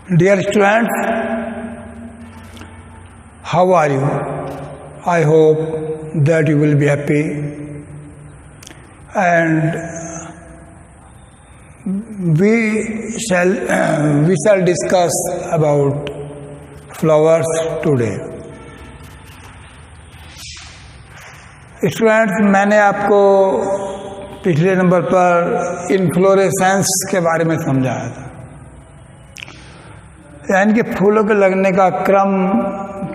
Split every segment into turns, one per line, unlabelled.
Dear students, how are you? I hope that you will be happy, and we shall discuss about flowers today. Students, मैंने आपको पिछले number पर inflorescence के बारे में समझाया था, यानी कि फूलों के लगने का क्रम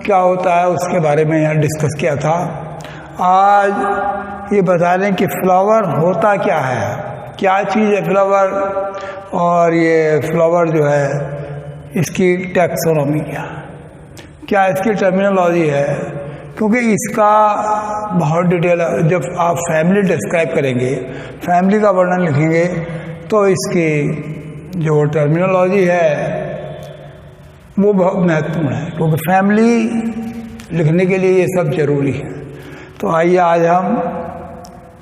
क्या होता है उसके बारे में यहाँ डिस्कस किया था। आज ये बता दें कि फ्लावर होता क्या है, क्या चीज़ है फ्लावर, और ये फ्लावर जो है इसकी टैक्सोनॉमी क्या इसकी टर्मिनोलॉजी है, क्योंकि इसका बहुत डिटेल जब आप फैमिली डिस्क्राइब करेंगे, फैमिली का वर्णन लिखेंगे, तो इसकी जो टर्मिनोलॉजी है वो बहुत महत्वपूर्ण है, क्योंकि फैमिली लिखने के लिए ये सब जरूरी है। तो आइए आज हम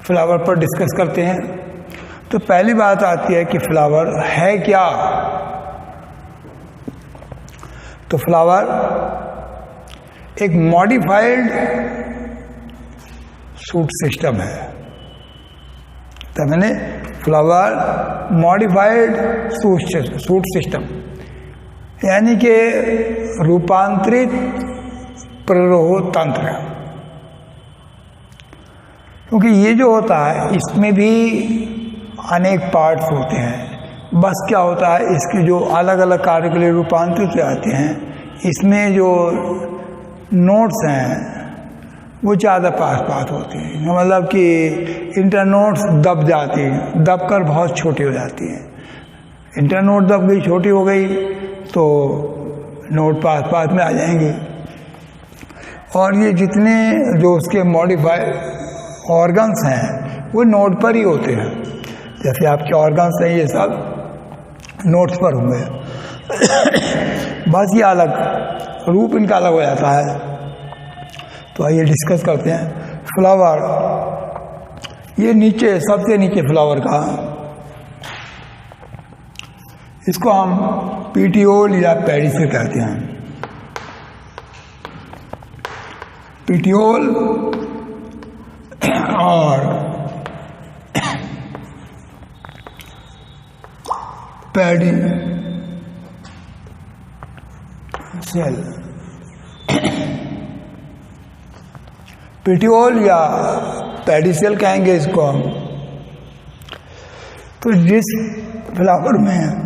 फ्लावर पर डिस्कस करते हैं। तो पहली बात आती है कि फ्लावर है क्या। तो फ्लावर एक मॉडिफाइड सूट सिस्टम है। तो मैंने फ्लावर मॉडिफाइड सूट सिस्टम, यानी कि रूपांतरित प्ररोह तंत्र, क्योंकि ये जो होता है इसमें भी अनेक पार्ट्स होते हैं। बस क्या होता है, इसके जो अलग अलग कार्य के लिए रूपांतरित हो जाते हैं, इसमें जो नोट्स हैं वो ज़्यादा पास होती हैं, मतलब कि इंटरनोट्स दब जाती हैं, दब कर बहुत छोटी हो जाती हैं। इंटरनोट दब गई, छोटी हो गई, तो नोट पास में आ जाएंगे। और ये जितने जो उसके मॉडिफाइड ऑर्गन्स हैं वो नोट पर ही होते हैं। जैसे आपके ऑर्गन्स हैं ये सब नोट्स पर होंगे, बस ये अलग रूप इनका अलग हो जाता है। तो आइए डिस्कस करते हैं फ्लावर। ये नीचे सबसे नीचे फ्लावर का, इसको हम पीटियोल या पेडिसिल कहते हैं। पीटियोल और पेडिसेल, पीटियोल या पेडिसेल कहेंगे इसको हम। तो जिस फ्लावर में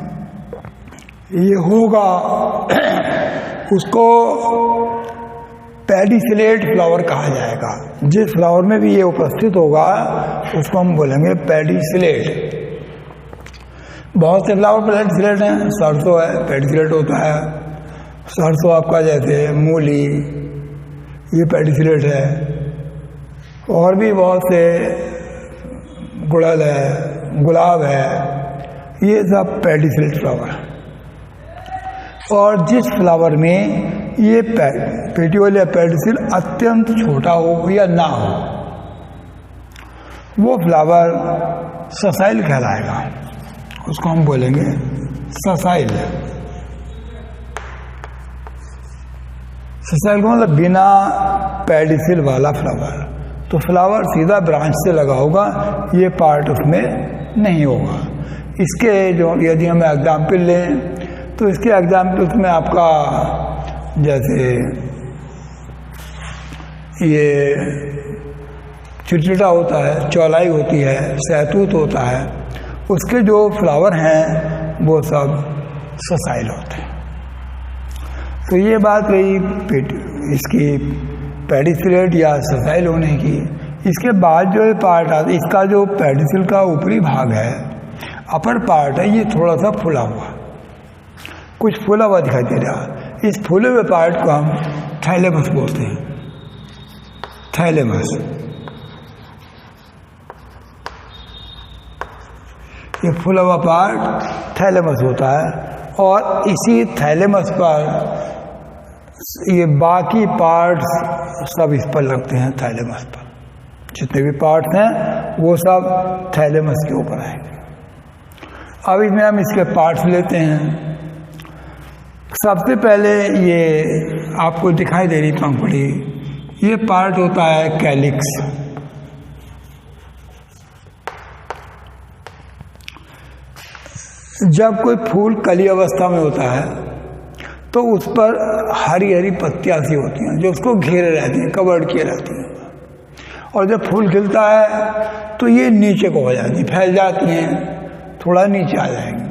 ये होगा उसको पेडिसिलेट फ्लावर कहा जाएगा। जिस फ्लावर में भी ये उपस्थित होगा उसको हम बोलेंगे पेडिसिलेट। बहुत से फ्लावर पेडिसिलेट हैं, सरसों है पेडिसिलेट होता है, सरसों आपका जैसे मूली ये पेडिसिलेट है, और भी बहुत से गुड़हल है, गुलाब है, ये सब पेडिसिलेट फ्लावर है। और जिस फ्लावर में ये पेटियोल या पेडिसिल अत्यंत छोटा हो या ना हो, वो फ्लावर ससाइल कहलाएगा, उसको हम बोलेंगे ससाइल। ससाइल का मतलब बिना पेडिसिल वाला फ्लावर। तो फ्लावर सीधा ब्रांच से लगा होगा, ये पार्ट उसमें नहीं होगा। इसके जो यदि हम एग्जाम्पल लें तो इसके एग्जाम्पल्स में आपका जैसे ये चिड़चिड़ा होता है, चौलाई होती है, सहतूत होता है, उसके जो फ्लावर हैं वो सब ससाइल होते हैं। तो ये बात रही इसकी पेडिसिलेट या ससाइल होने की। इसके बाद जो ये पार्ट आता है, इसका जो पेडिसिल का ऊपरी भाग है, अपर पार्ट है, ये थोड़ा सा फुला हुआ, कुछ फूला हुआ दिखाई दे रहा। इस फूले हुए पार्ट को हम थैलेमस बोलते हैं, थैलेमस। ये फूला हुआ पार्ट थैलेमस होता है, और इसी थैलेमस पर ये बाकी पार्ट्स सब इस पर लगते हैं। थैलेमस पर जितने भी पार्ट्स हैं वो सब थैलेमस के ऊपर आएंगे। अब इसमें हम इसके पार्ट्स लेते हैं। सबसे पहले ये आपको दिखाई दे रही पंखुड़ी, ये पार्ट होता है कैलिक्स। जब कोई फूल कली अवस्था में होता है तो उस पर हरी हरी पत्तियां सी होती हैं जो उसको घेरे रहती हैं, कवर्ड किए रहती हैं। और जब फूल खिलता है तो ये नीचे को हो जाती हैं, फैल जाती हैं, थोड़ा नीचे आ जाएंगी।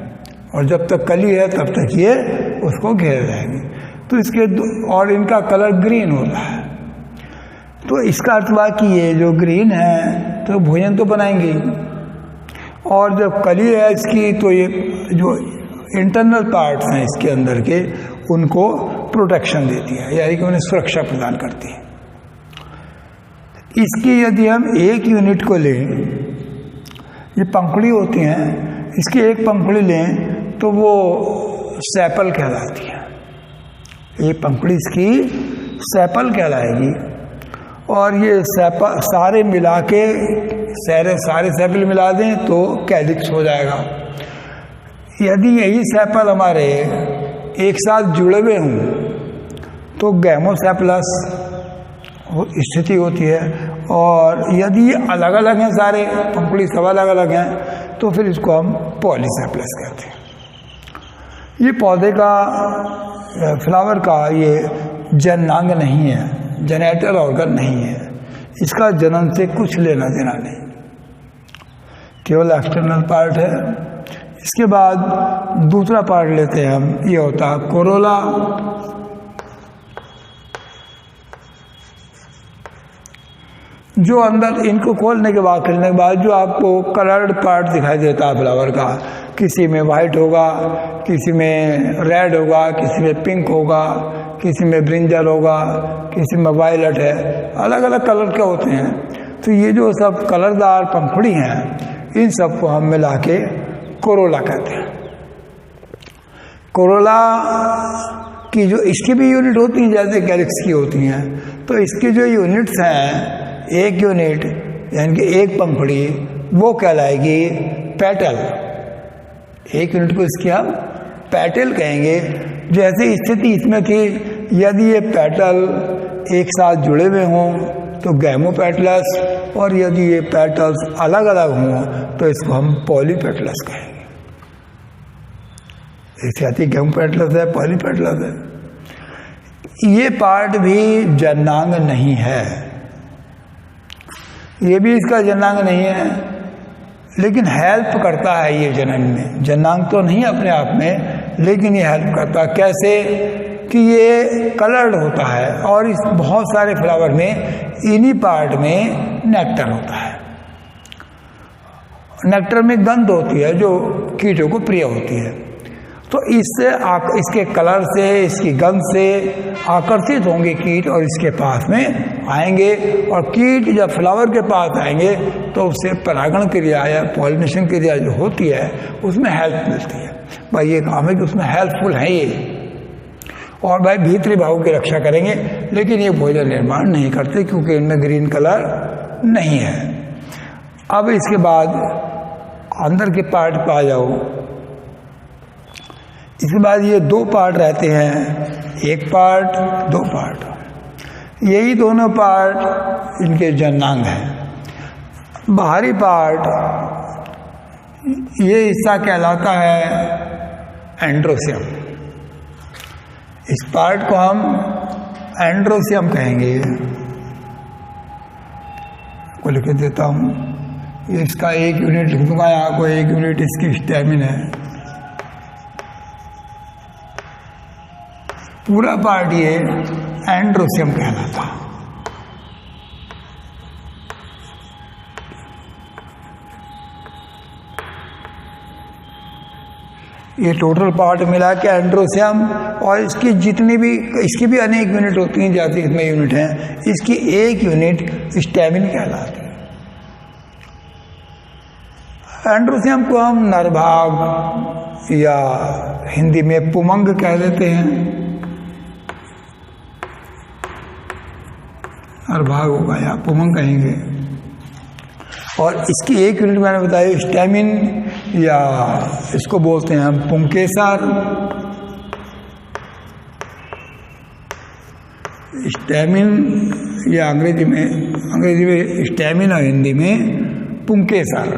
और जब तक कली है तब तक ये उसको घेरे रहेंगी। तो इसके और इनका कलर ग्रीन होता है। तो इसका अर्थ हुआ कि ये जो ग्रीन है तो भोजन तो बनाएंगे। और जब कली है इसकी तो ये जो इंटरनल पार्ट्स हैं इसके अंदर के, उनको प्रोटेक्शन देती है, यानी कि उन्हें सुरक्षा प्रदान करती है। इसकी यदि हम एक यूनिट को लें, ये पंखुड़ी होती हैं, इसकी एक पंखुड़ी लें तो वो सेपल कहलाती है। ये पंखुड़ी इसकी सेपल कहलाएगी। और ये सेपल सारे मिला के सारे सेपल मिला दें तो कैलिक्स हो जाएगा। यदि यही सेपल हमारे एक साथ जुड़े हुए हों तो गैमोसेपलस स्थिति होती है। और यदि अलग अलग हैं, सारे पंखुड़ी सब अलग अलग हैं, तो फिर इसको हम पॉलीसेपलस कहते हैं। ये पौधे का, फ्लावर का ये जननांग नहीं है, जेनेटल ऑर्गन नहीं है। इसका जन्म से कुछ लेना देना नहीं, केवल एक्सटर्नल पार्ट है। इसके बाद दूसरा पार्ट लेते हैं हम, ये होता है कोरोला। जो अंदर इनको खोलने के बाद, खिलने के बाद जो आपको कलर्ड पार्ट दिखाई देता है फ्लावर का, किसी में वाइट होगा, किसी में रेड होगा, किसी में पिंक होगा, किसी में ब्रिंजल होगा, किसी में वायलट है, अलग अलग कलर के होते हैं। तो ये जो सब कलरदार पंखुड़ी हैं, इन सबको हम मिला के कोरोला कहते हैं। कोरोला की जो इसकी भी यूनिट होती हैं जैसे कैलिक्स की होती हैं, तो इसकी जो यूनिट्स हैं, एक यूनिट यानी कि एक पंखुड़ी, वो कहलाएगी पेटल। एक यूनिट को इसकी हम पेटल कहेंगे। जैसे स्थिति इसमें थी, यदि ये पेटल एक साथ जुड़े हुए हों तो गैमोपेटलस, और यदि ये पेटल्स अलग अलग हों तो इसको हम पॉलीपेटलस कहेंगे। इसके गैमोपेटलस है, पॉलीपेटलस है। ये पार्ट भी जननांग नहीं है, ये भी इसका जननांग नहीं है, लेकिन हेल्प करता है ये जनन में। जननांग तो नहीं अपने आप में, लेकिन ये हेल्प करता है। कैसे कि ये कलर्ड होता है और इस बहुत सारे फ्लावर में इन्हीं पार्ट में नेक्टर होता है। नेक्टर में गंध होती है जो कीटों को प्रिय होती है। तो इससे इसके कलर से, इसकी गंध से आकर्षित होंगे कीट और इसके पास में आएंगे। और कीट जब फ्लावर के पास आएंगे तो उससे परागण क्रिया या पॉलिनेशन क्रिया जो होती है उसमें हेल्प मिलती है। भाई ये काम है कि उसमें हेल्पफुल है ये। और भाई भीतरी भाव की रक्षा करेंगे, लेकिन ये भोजन निर्माण नहीं करते क्योंकि इनमें ग्रीन कलर नहीं है। अब इसके बाद अंदर के पार्ट पर आ जाओ। इसके बाद ये दो पार्ट रहते हैं, एक पार्ट, दो पार्ट। यही दोनों पार्ट इनके जननांग हैं। बाहरी पार्ट, ये हिस्सा कहलाता है एंड्रोसियम। इस पार्ट को हम एंड्रोसियम कहेंगे। को लिख देता हूँ, इसका एक यूनिट लिख दूंगा यहाँ को, एक यूनिट इसकी स्टैमिन है। पूरा पार्ट ये एंड्रोसियम कहलाता। ये टोटल पार्ट मिला के एंड्रोसियम, और इसकी जितनी भी, इसकी भी अनेक यूनिट होती हैं, जाती इसमें यूनिट हैं। इसकी एक यूनिट स्टैमिन कहलाती है। एंड्रोसियम को हम नरभाग या हिंदी में पुमंग कह देते हैं। नरभाग होगा या पुमंग कहेंगे। और इसकी एक यूनिट मैंने बताया स्टैमिन, या इसको बोलते हैं हम पुंकेसर। स्टैमिन या अंग्रेजी में स्टैमिन और हिंदी में पुंकेसर,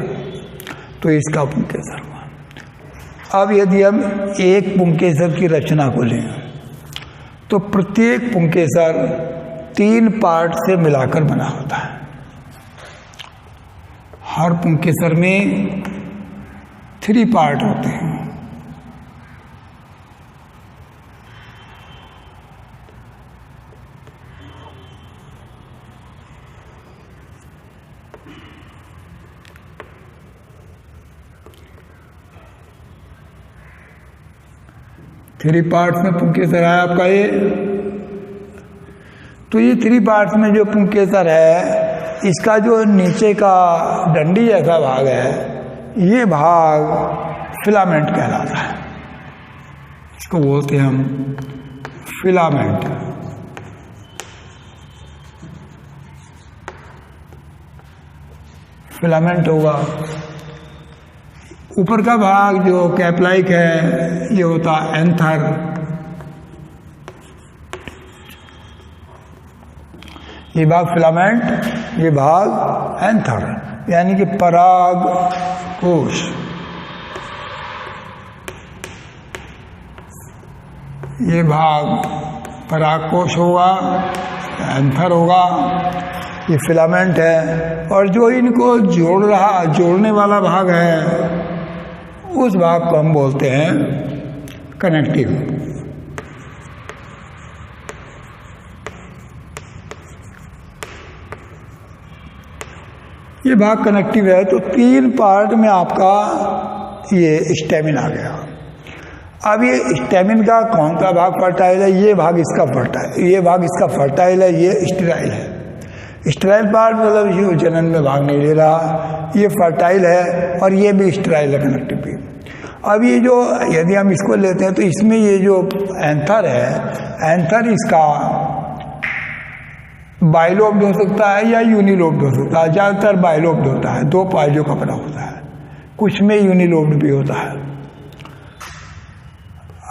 तो इसका पुंकेसर हुआ। अब यदि हम एक पुंकेसर की रचना को लें तो प्रत्येक पुंकेसर 3 पार्ट से मिलाकर बना होता है। हर पुंकेसर में 3 पार्ट होते हैं। थ्री पार्ट्स में पुंकेसर है आपका ये। तो ये 3 पार्ट्स में जो पुंकेसर है, इसका जो नीचे का डंडी जैसा भाग है, ये भाग फिलामेंट कहलाता है। इसको बोलते हैं हम फिलामेंट। फिलामेंट होगा। ऊपर का भाग जो कैपलाइक है, ये होता है एंथर। ये भाग फिलामेंट, ये भाग एंथर, यानी कि पराग कोश। ये भाग पराग कोश होगा, एंथर होगा, ये फिलामेंट है। और जो इनको जोड़ने वाला भाग है, उस भाग को हम बोलते हैं कनेक्टिव। ये भाग कनेक्टिव है। तो 3 पार्ट में आपका ये स्टैमिन आ गया। अब ये स्टैमिन का कौन सा भाग फर्टाइल है? ये भाग इसका फर्टाइल, ये भाग इसका फर्टाइल है, ये स्टेराइल है। स्टेराइल पार्ट मतलब ये जनन में भाग नहीं ले रहा, ये फर्टाइल है, और ये भी स्टेराइल है, कनेक्टिव भी। अब ये जो यदि हम इसको लेते हैं तो इसमें ये जो एंथर है, एंथर इसका बाइलोब्ड हो सकता है या यूनिलोब्ड हो सकता है। ज़्यादातर बाइलोब्ड होता है, 2 पार्टियों का बना होता है, कुछ में यूनिलोब्ड भी होता है।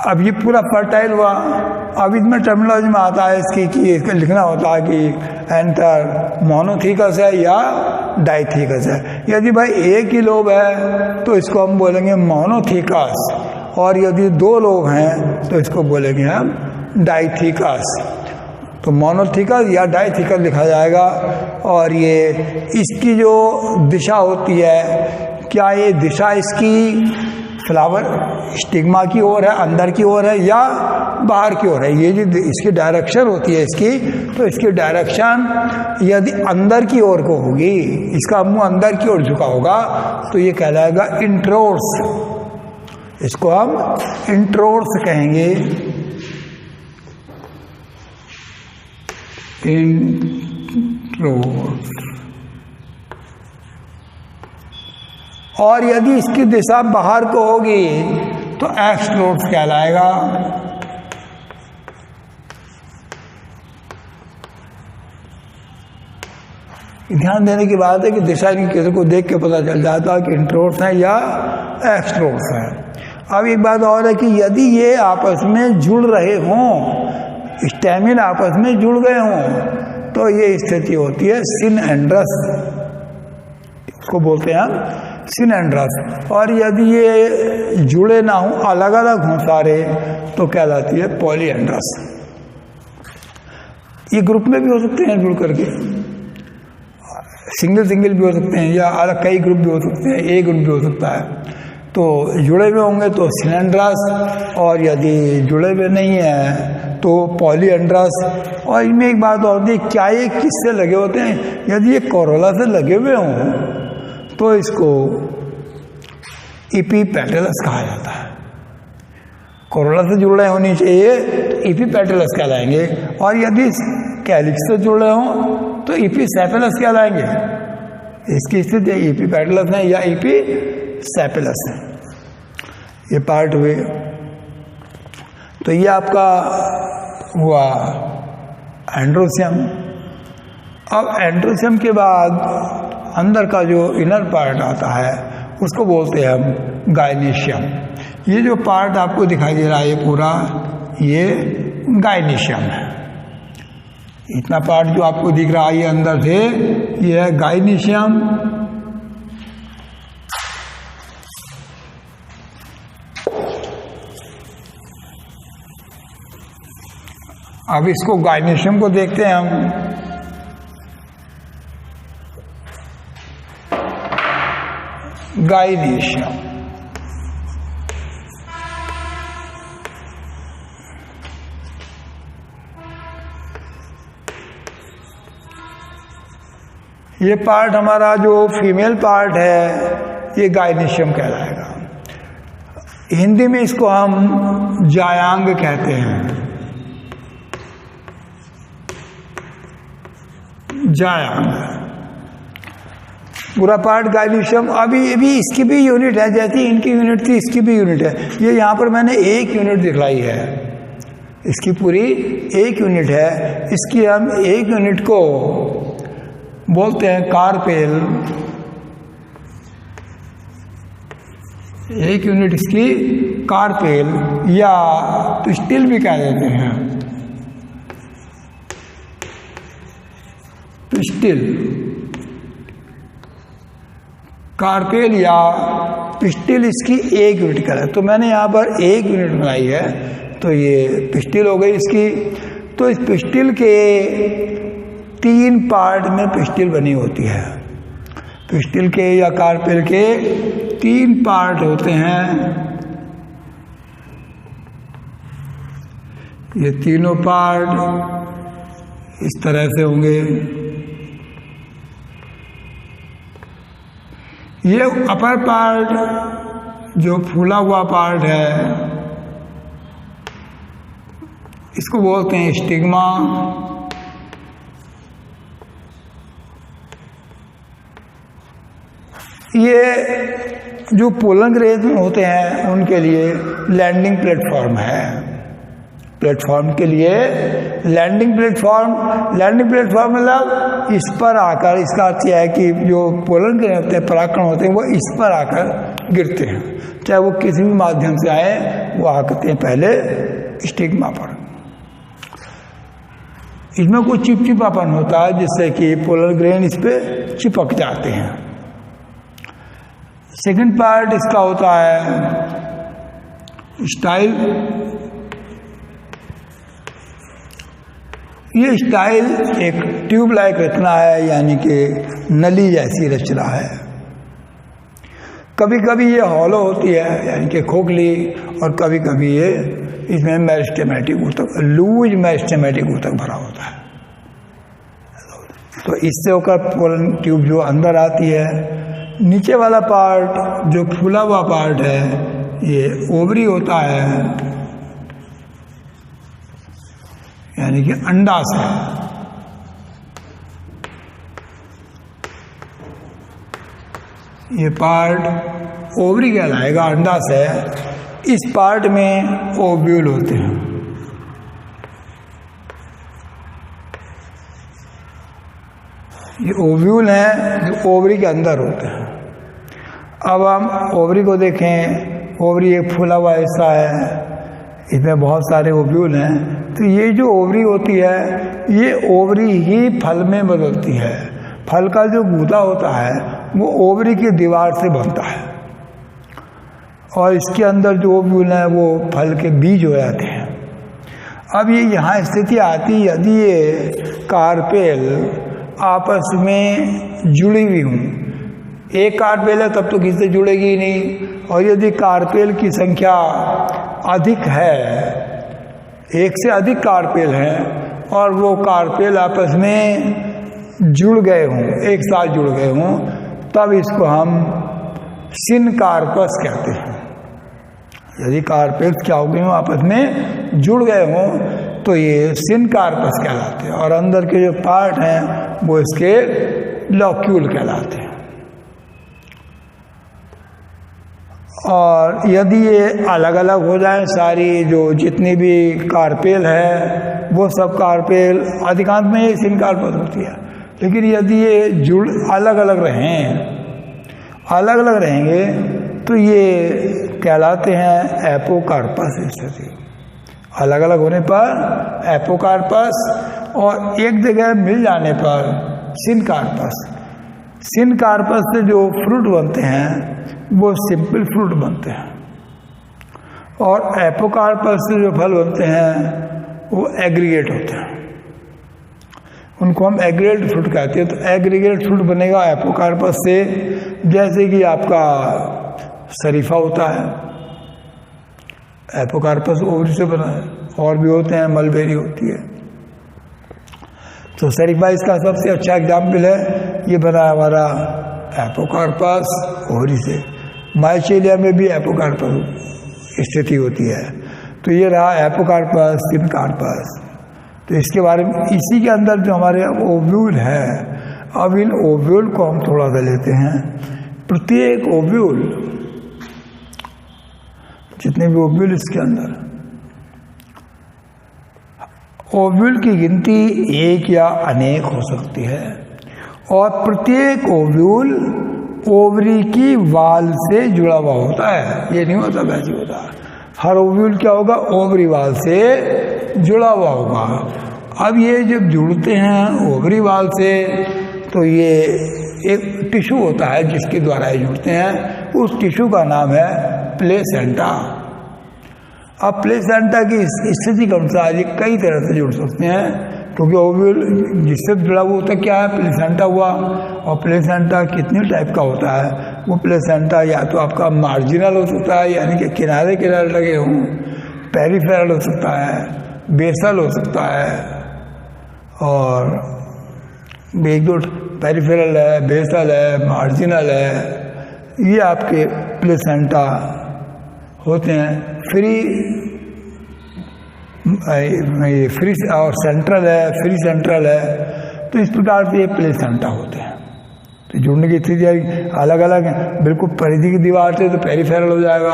अब ये पूरा फर्टाइल हुआ। अब इसमें टर्मिनोलॉजी में आता है इसकी कि इसका लिखना होता है कि एंथर मोनोथीकस है या डाइथीकस है। यदि भाई एक ही लोब है तो इसको हम बोलेंगे मोनोथीकस, और यदि 2 लोब हैं तो इसको बोलेंगे हम डाइथीकस। तो मोनोथीकस या डाइथीकस लिखा जाएगा। और ये इसकी जो दिशा होती है, क्या ये दिशा इसकी फ्लावर स्टिग्मा की ओर है, अंदर की ओर है, या बाहर की ओर है? ये जो इसकी डायरेक्शन होती है इसकी, तो इसकी डायरेक्शन यदि अंदर की ओर को होगी, इसका मुंह अंदर की ओर झुका होगा, तो ये कहलाएगा इंट्रोर्स। इसको हम इंट्रोर्स कहेंगे। इंट्रोर्स। और यदि इसकी दिशा बाहर को होगी तो एक्सट्रोर्स कहलाएगा। ध्यान देने की बात है कि दिशा किसी को देख के पता चल जाता है कि इंट्रोर्स है या एक्सट्रोर्स है। अब एक बात और है कि यदि ये आपस में जुड़ रहे हों, स्टैमिन आपस में जुड़ गए हों, तो ये स्थिति होती है सिनएंड्रस, इसको बोलते हैं हम सिनएंड्रस। और यदि ये जुड़े ना हों, अलग अलग हों सारे, तो कहलाती है पॉलीएंड्रस। ये ग्रुप में भी हो सकते हैं जुड़ करके, सिंगल भी हो सकते हैं, या अलग कई ग्रुप भी हो सकते हैं, एक ग्रुप भी हो सकता है। तो जुड़े हुए होंगे तो सिनएंड्रस, और यदि जुड़े हुए नहीं है तो पॉलीएंड्रस। और इनमें एक बात और होती है, क्या ये किससे लगे होते हैं? यदि ये कोरोला से लगे हुए हों तो इसको इपीपेटलस कहा जाता है। कोरोला से जुड़ रहे होनी चाहिए तो इपीपेटलस कहलाएंगे, और यदि कैलिक्स से जुड़ रहे हों तो इपीसेफेलस कहलाएंगे। इसकी स्थिति इपीपेटलस है या इपीसेफेलस है। ये पार्ट हुए। तो ये आपका हुआ एंड्रोसियम। अब एंड्रोसियम के बाद अंदर का जो इनर पार्ट आता है उसको बोलते हैं हम गायनीशियम। ये जो पार्ट आपको दिखाई दे रहा है ये पूरा, ये गायनीशियम है। इतना पार्ट जो आपको दिख रहा है ये अंदर से, ये है गाइनीशियम। अब इसको गाइनीशियम को देखते हैं हम। गाइनीशियम ये पार्ट हमारा जो फीमेल पार्ट है ये गाइनीशियम कहलाएगा। हिंदी में इसको हम जायांग कहते हैं, जायांग पूरा पार्ट गाइनीशियम। अभी ये भी इसकी भी यूनिट है, जैसी इनकी यूनिट थी इसकी भी यूनिट है। ये यहाँ पर मैंने एक यूनिट दिखलाई है, इसकी पूरी एक यूनिट है। इसकी हम एक यूनिट को बोलते हैं कार्पेल, एक यूनिट इसकी कार्पेल या पिस्टिल भी कह देते हैं, पिस्टिल, कार्पेल या पिस्टिल इसकी एक यूनिट का है। तो मैंने यहाँ पर एक यूनिट बनाई है, तो ये पिस्टिल हो गई इसकी। तो इस पिस्टिल के 3 पार्ट में पिस्टिल बनी होती है। पिस्टिल के या कार्पेल के 3 पार्ट होते हैं। ये तीनों पार्ट इस तरह से होंगे। ये अपर पार्ट जो फूला हुआ पार्ट है इसको बोलते हैं स्टिग्मा। ये जो पोलन ग्रेन में होते हैं उनके लिए लैंडिंग प्लेटफॉर्म है। प्लेटफॉर्म के लिए लैंडिंग प्लेटफॉर्म मतलब इस पर आकर, इसका अर्थ यह है कि जो पोलन ग्रेन होते हैं, परागकण होते हैं, वो इस पर आकर गिरते हैं। चाहे वो किसी भी माध्यम से आए, वो आते हैं पहले स्टिग्मा पर। इसमें कुछ चिपचिपापन होता है जिससे कि पोलन ग्रेन इस पे चिपक जाते हैं। सेकंड पार्ट इसका होता है स्टाइल। ये स्टाइल एक ट्यूब लाइक रचना है, यानी कि नली जैसी रचना है। कभी कभी ये हॉलो होती है, यानी कि खोखली, और कभी कभी ये इसमें मेरिस्टेमेटिक ऊतक, लूज मेरिस्टेमेटिक ऊतक भरा होता है। तो इससे होकर पोलन ट्यूब जो अंदर आती है। नीचे वाला पार्ट जो फूला हुआ पार्ट है ये ओवरी होता है, यानी कि अंडाशय। ये पार्ट ओवरी कहलाएगा, अंडाशय। इस पार्ट में ओव्यूल होते हैं। ये ओव्यूल हैं जो ओवरी के अंदर होते हैं। अब हम ओवरी को देखें। ओवरी एक फूला हुआ हिस्सा है, इसमें बहुत सारे ओव्यूल हैं। तो ये जो ओवरी होती है, ये ओवरी ही फल में बदलती है। फल का जो गूदा होता है वो ओवरी की दीवार से बनता है, और इसके अंदर जो ओव्यूल हैं वो फल के बीज हो जाते हैं। अब ये यहाँ स्थिति आती, यदि ये कार्पेल आपस में जुड़ी हुई हूँ, एक कार्पेल है तब तो किसी से जुड़ेगी ही नहीं। और यदि कार्पेल की संख्या अधिक है, एक से अधिक कार्पेल हैं, और वो कार्पेल आपस में जुड़ गए हों, एक साथ जुड़ गए हों, तब इसको हम सिनकार्पस कहते हैं। यदि कार्पेल क्या हो गए हों, आपस में जुड़ गए हों, तो ये सिनकार्पस कहलाते हैं। और अंदर के जो पार्ट हैं वो इसके लॉक्यूल कहलाते हैं। और यदि ये अलग अलग हो जाए, सारी जो जितनी भी कार्पेल है वो सब कार्पेल, अधिकांश में ये सिनकार्पस होती है। लेकिन यदि ये जुड़ अलग अलग रहेंगे तो ये कहलाते हैं एपोकार्पस स्थिति। अलग अलग होने पर एपोकार्पस, और एक जगह मिल जाने पर सिनकार्पस, सिनकार्पस से जो फ्रूट बनते हैं वो सिंपल फ्रूट बनते हैं, और एपोकार्पस से जो फल बनते हैं वो एग्रीगेट होते हैं, उनको हम एग्रीगेट फ्रूट कहते हैं। तो एग्रीगेट फ्रूट बनेगा एपोकार्पस से, जैसे कि आपका शरीफा होता है, एपोकार्पस ओवरी से बना है, और भी होते हैं, मलबेरी होती है। तो शरीफा इसका सबसे अच्छा एग्जाम्पल है, ये बना है हमारा एपोकार्पस ओवरी से। माइसेलिया में भी एपोकार्पस स्थिति होती है। तो ये रहा एपोकार्पस, सिनकार्पस। तो इसके बारे में, इसी के अंदर जो हमारे ओव्यूल है, अब इन ओव्यूल को हम थोड़ा सा लेते हैं। प्रत्येक ओव्यूल, जितने भी ओव्यूल इसके अंदर, ओव्यूल की गिनती एक या अनेक हो सकती है, और प्रत्येक ओव्यूल ओवरी की वाल से जुड़ा हुआ होता है। ये नहीं होता, वैसे होता है। हर ओव्यूल क्या होगा, ओवरी वाल से जुड़ा हुआ होगा। अब ये जब जुड़ते हैं ओवरी वाल से, तो ये एक टिश्यू होता है जिसके द्वारा ये जुड़ते हैं, उस टिश्यू का नाम है प्लेसेंटा। अब प्लेसेंटा की स्थिति के अनुसार ये कई तरह से जुड़ सकते हैं, क्योंकि ओव्यूल जिससे जुड़ा हुआ होता है क्या है, प्लेसेंटा हुआ। और प्लेसेंटा कितने टाइप का होता है, वो प्लेसेंटा या तो आपका मार्जिनल हो सकता है, यानी कि किनारे किनारे लगे हों, पेरिफेरल हो सकता है, बेसल हो सकता है, और एक दो पेरिफेरल है, बेसल है, मार्जिनल है, ये आपके प्लेसेंटा होते हैं। फ्री और सेंट्रल है, फ्री सेंट्रल है। तो इस प्रकार से ये प्लेसेंटा होते हैं। तो जुड़ने की स्थिति अलग अलग है। बिल्कुल परिधि की दीवार से तो पेरिफेरल हो जाएगा,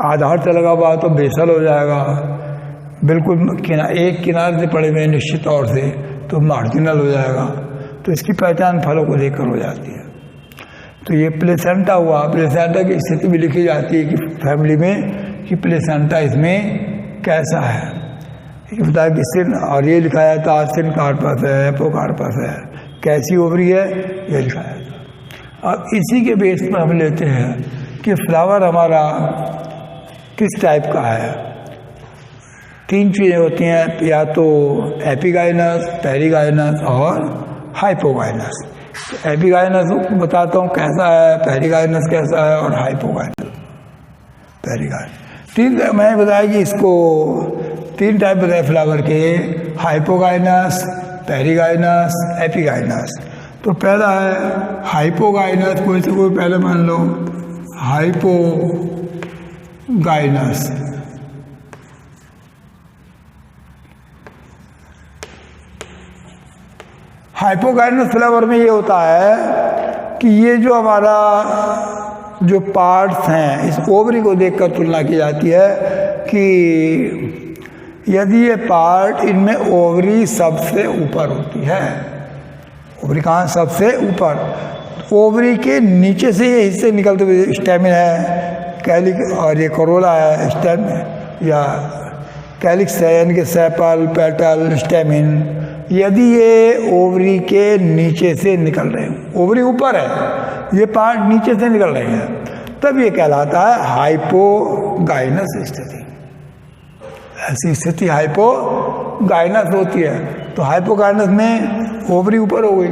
आधार से लगा हुआ तो बेसल हो जाएगा, बिल्कुल एक किनारे से पड़े हुए निश्चित तौर से तो मार्जिनल हो जाएगा। तो इसकी पहचान फलों को देखकर हो जाती है। तो ये प्लेसेंटा हुआ। प्लेसेंटा की स्थिति भी लिखी जाती है कि फैमिली में कि प्लेसेंटा इसमें कैसा है, ये बताया कि सिन, और ये लिखा जाता है सिनकार्पस है, एपोकार्पस है, कैसी ओवरी है, ये लिखा जाता है। अब इसी के बेस पर हम लेते हैं कि फ्लावर हमारा किस टाइप का है। तीन चीज़ें होती हैं, या तो एपिगाइनस, पेरिगाइनस और हाइपोगाइनस। तो एपिगाइनस बताता हूँ कैसा है, पेरिगाइनस कैसा है, और हाइपोगाइनस पेरिगाइनस। तीन मैंने बताया कि इसको तीन टाइप बताए फ्लावर के, हाइपोगाइनस, पेरिगाइनस, एपिगाइनस। तो पहला है हाइपोगाइनस, कोई से कोई पहले मान लो हाइपोगाइनस। हाइपोगाइनस फ्लावर में ये होता है कि ये जो हमारा जो पार्ट्स हैं, इस ओवरी को देखकर तुलना की जाती है कि यदि ये पार्ट, इनमें ओवरी सबसे ऊपर होती है। ओवरी कहाँ, सबसे ऊपर। ओवरी के नीचे से ये हिस्से निकलते हुए स्टेमिन है, कैलिक, और ये कोरोला है, स्टेम या कैलिक्स है, यानी कि सेपल, पेटल, स्टेमिन। यदि ये ओवरी के नीचे से निकल रहे हैं, ओवरी ऊपर है, ये पार्ट नीचे से निकल रहे हैं, तब ये कहलाता है हाइपोगाइनस स्थिति। ऐसी स्थिति हाइपोगाइनस होती है। तो हाइपोगाइनस में ओवरी ऊपर हो गई,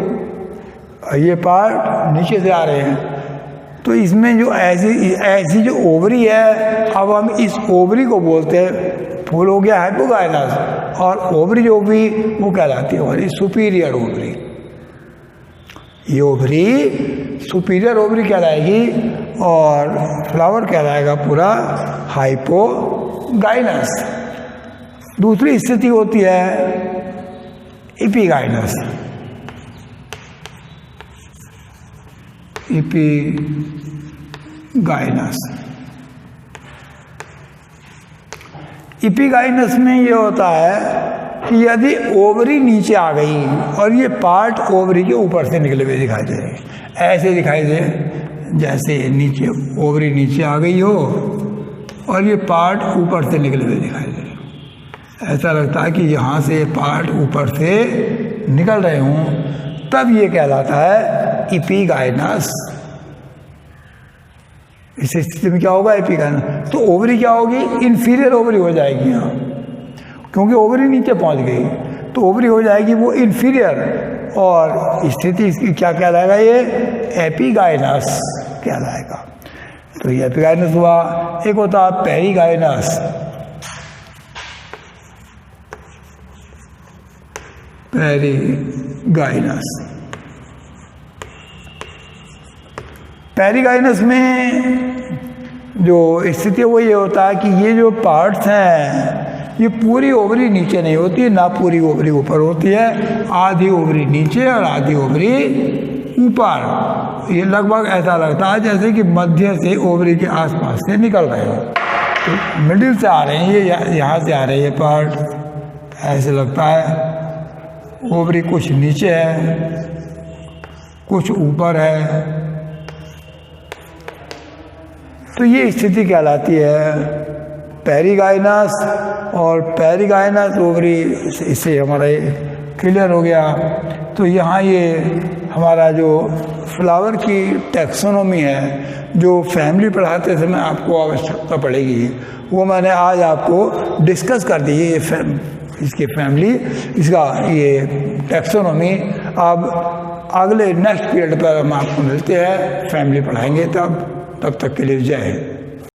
ये पार्ट नीचे से आ रहे हैं। तो इसमें जो ऐसी जो ओवरी है, अब हम इस ओवरी को बोलते हैं, फूल हो गया हाइपोगाइनस, और ओवरी जो भी वो कहलाती है हमारी सुपीरियर ओवरी। ये ओवरी सुपीरियर ओवरी कहलाएगी, और फ्लावर कहलाएगा पूरा हाइपोगाइनस। दूसरी स्थिति होती है एपिगाइनस। एपिगाइनस, एपिगाइनस में ये होता है कि यदि ओवरी नीचे आ गई और ये पार्ट ओवरी के ऊपर से निकले हुए दिखाई दे रहे, ऐसे दिखाई दे जैसे नीचे ओवरी नीचे आ गई हो और ये पार्ट ऊपर से निकले हुए दिखाई दे रहे, ऐसा लगता है कि यहाँ से पार्ट ऊपर से निकल रहे हों, तब ये कहलाता है एपिगाइनस। इस स्थिति में क्या होगा? एपिगाइनस। तो ओवरी क्या होगी? इन्फीरियर ओवरी हो जाएगी यहाँ, क्योंकि ओवरी नीचे पहुँच गई, तो ओवरी हो जाएगी वो इन्फीरियर, और स्थिति इसकी क्या कहलाएगा? ये एपिगाइनस कहलाएगा। तो ये एपिगाइनस हुआ। एक होता है पेरिगाइनस। पेरिगाइनस, पेरिगाइनस में जो स्थिति है वो ये होता है कि ये जो पार्ट्स हैं ये पूरी ओवरी नीचे नहीं होती है, ना पूरी ओवरी ऊपर होती है, आधी ओवरी नीचे और आधी ओवरी ऊपर। ये लगभग ऐसा लगता है जैसे कि मध्य से ओवरी के आसपास से निकल रहे हो, तो मिडिल से आ रहे हैं, ये यहाँ से आ रहे हैं ये पार्ट, ऐसे लगता है। ओवरी कुछ नीचे है, कुछ ऊपर है, तो ये स्थिति कहलाती है पेरिगाइनस। और पेरिगाइनस ओवरी, इससे हमारा क्लियर हो गया। तो यहाँ ये हमारा जो फ्लावर की टैक्सोनॉमी है, जो फैमिली पढ़ाते समय आपको आवश्यकता पड़ेगी, वो मैंने आज आपको डिस्कस कर दी है। इसकी फैमिली, इसका ये टैक्सोनॉमी। अब अगले नेक्स्ट पीरियड पर हम आपको मिलते हैं, फैमिली पढ़ाएंगे तब तक के लिए जय हिंद।